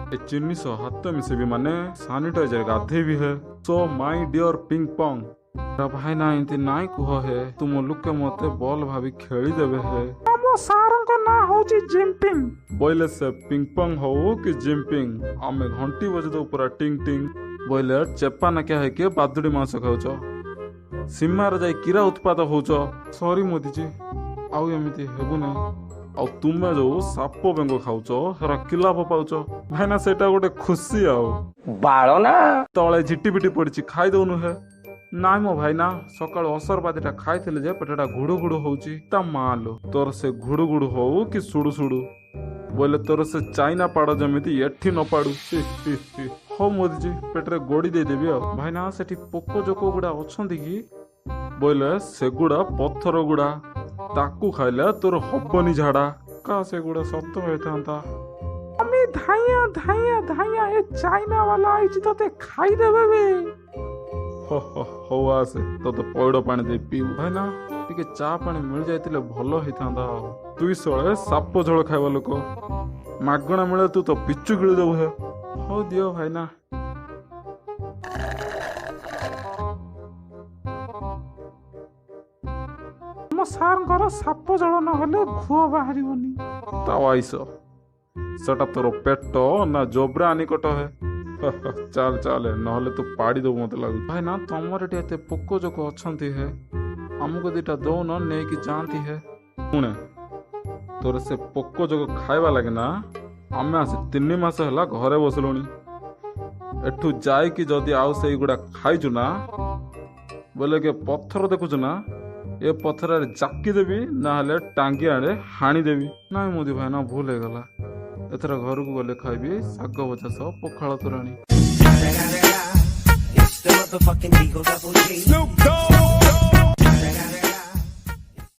ए चिन्नी सो हाथ मिसेबी माने सैनिटाइजर गाधे भी है। So my dear ping pong भाई ना इनती नाई कुह है तुम लुके मते बॉल भाभी खेली देबे है। मो सारंग ना होची जिम्पिंग बोले से पिंग पोंग हो कि जिम्पिंग आमे घंटी बजे दो पूरा टिंग टिंग बोले चेपा ना क्या है कि बादुड़ी मांस खाउछ सीमार जाई किरा उत्पाद होउछ। सॉरी मोदी जी आउ एमिति हेबु नै आ तुमे जो साप बेंग खाउछ हेरा किला पाउछ भाई ना सेटा गोटे खुशी आउ बाळ ना तले झिटी पिटी पड़ची खाई दउनु है नाई मो भाई ना सकाळ असरबादीटा खाइथिले जे पेटटा घुडु घुडु होउची ता मालो तोर से घुडु घुडु होउ कि सुडु सुडु बोले तोर से चाइना पाड़ जमिति एठी न पाडू हो मोदी जी पेटरे गोड़ी दे देबी आ भाई ना सेठी पोको जोको गुडा अछंती कि बोले सेगुडा पत्थर गुडा ताकू खाइले तोर हबनी झाड़ा का सेगुडा सत्य होइथांता। अमी धाइया धाइया धाइया ए चाइना वाला आइची तते खाई देबे बे हो आसे तो पइड पानी दे पीऊ भाई ना टिके चा पानी मिल जाइतिले भलो होइथांता। तुई सळे साप झोल खाइबा लोक मागणा मिले तू तो पिच्चू गिळ दउ है हो दियो भाई ना। मो सारंगर साप जळ न होले घुଅ बाहरिबनी तावाइस सेटा तोर पेट ना जोब्रा निकट है चाल चाल नहले तू पाड़ी दो मत लागु भाई ना तमर एटे एते पोको जोको अछंती है हमको दिटा दौन ने कि जानती है पुणे तोर से पोको जोको खाइबा लागे ना आमे आसे 3 मास हला घरे बसलुनी एठू जाई कि जदी आउ सेई गुडा खाइजु ना बोले के पत्थर देखुछु ना ए पत्थर जाकी देवी ना हले टांगी आड़े हाणी देवी ना मोदी भाई ना भूल हो गला एथर घर को गले खाइबी साग भजा सह पखाଳ तोराणी।